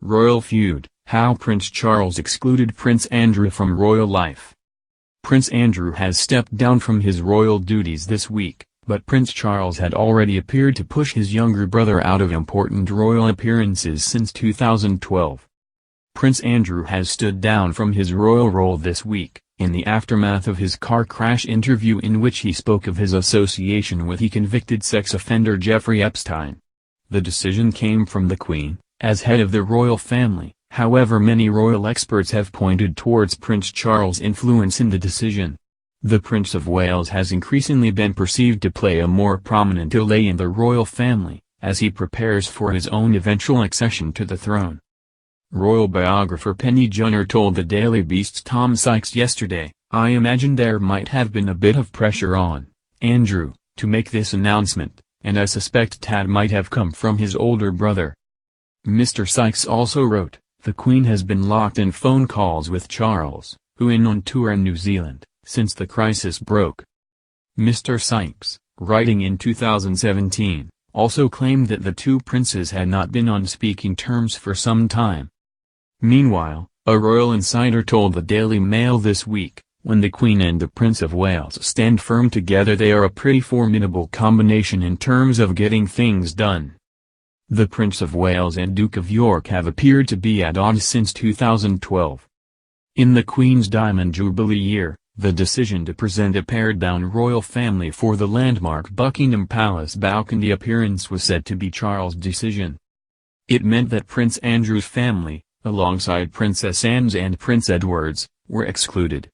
Royal feud: How Prince Charles excluded Prince Andrew from royal life. Prince Andrew has stepped down from his royal duties this week, but Prince Charles had already appeared to push his younger brother out of important royal appearances since 2012. Prince Andrew has stood down from his royal role this week, in the aftermath of his car crash interview in which he spoke of his association with the convicted sex offender Jeffrey Epstein. The decision came from the Queen, as head of the royal family. However, many royal experts have pointed towards Prince Charles' influence in the decision. The Prince of Wales has increasingly been perceived to play a more prominent role in the royal family, as he prepares for his own eventual accession to the throne. Royal biographer Penny Junor told the Daily Beast's Tom Sykes yesterday, "I imagine there might have been a bit of pressure on Andrew to make this announcement, and I suspect Tad might have come from his older brother." Mr. Sykes also wrote, "The Queen has been locked in phone calls with Charles, who is on tour in New Zealand, since the crisis broke." Mr. Sykes, writing in 2017, also claimed that the two princes had not been on speaking terms for some time. Meanwhile, a royal insider told the Daily Mail this week, "When the Queen and the Prince of Wales stand firm together, they are a pretty formidable combination in terms of getting things done." The Prince of Wales and Duke of York have appeared to be at odds since 2012. In the Queen's Diamond Jubilee year, the decision to present a pared-down royal family for the landmark Buckingham Palace balcony appearance was said to be Charles' decision. It meant that Prince Andrew's family, alongside Princess Anne's and Prince Edward's, were excluded.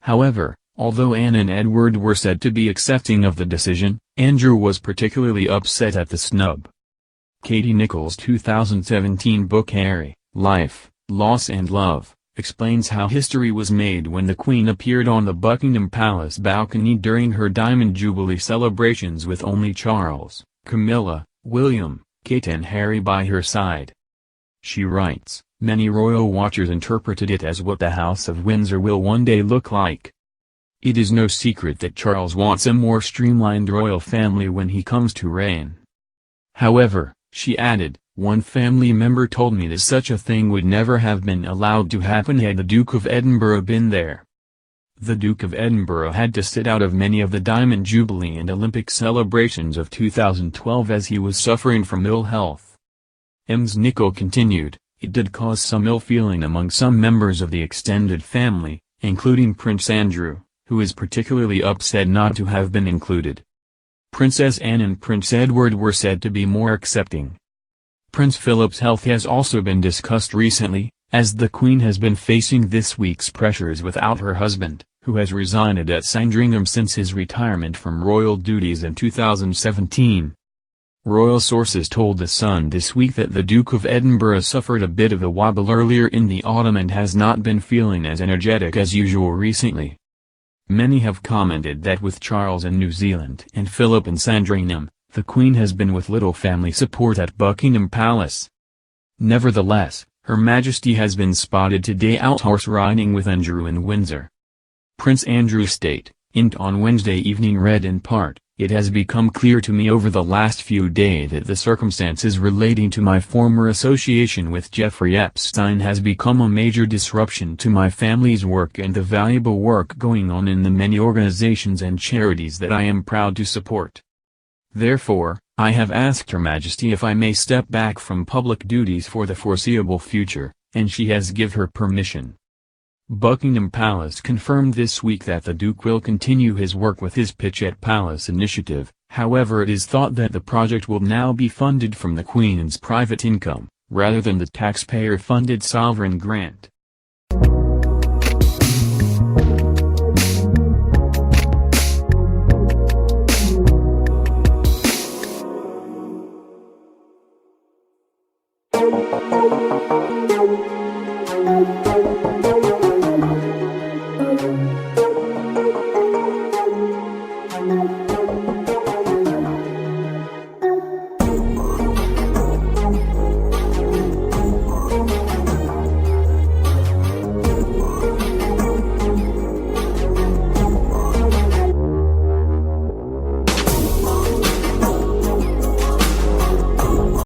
However, although Anne and Edward were said to be accepting of the decision, Andrew was particularly upset at the snub. Katie Nichols' 2017 book Harry, Life, Loss and Love, explains how history was made when the Queen appeared on the Buckingham Palace balcony during her Diamond Jubilee celebrations with only Charles, Camilla, William, Kate and Harry by her side. She writes, "Many royal watchers interpreted it as what the House of Windsor will one day look like. It is no secret that Charles wants a more streamlined royal family when he comes to reign. However," she added, "one family member told me that such a thing would never have been allowed to happen had the Duke of Edinburgh been there." The Duke of Edinburgh had to sit out of many of the Diamond Jubilee and Olympic celebrations of 2012 as he was suffering from ill health. Ms. Nichol continued, "It did cause some ill feeling among some members of the extended family, including Prince Andrew, who is particularly upset not to have been included. Princess Anne and Prince Edward were said to be more accepting." Prince Philip's health has also been discussed recently, as the Queen has been facing this week's pressures without her husband, who has resided at Sandringham since his retirement from royal duties in 2017. Royal sources told The Sun this week that the Duke of Edinburgh suffered a bit of a wobble earlier in the autumn and has not been feeling as energetic as usual recently. Many have commented that with Charles in New Zealand and Philip in Sandringham, the Queen has been with little family support at Buckingham Palace. Nevertheless, Her Majesty has been spotted today out horse riding with Andrew in Windsor. Prince Andrew stated on Wednesday evening read in part, "It has become clear to me over the last few days that the circumstances relating to my former association with Jeffrey Epstein has become a major disruption to my family's work and the valuable work going on in the many organizations and charities that I am proud to support. Therefore, I have asked Her Majesty if I may step back from public duties for the foreseeable future, and she has given her permission." Buckingham Palace confirmed this week that the Duke will continue his work with his Pitch at Palace initiative, however it is thought that the project will now be funded from the Queen's private income, rather than the taxpayer-funded sovereign grant.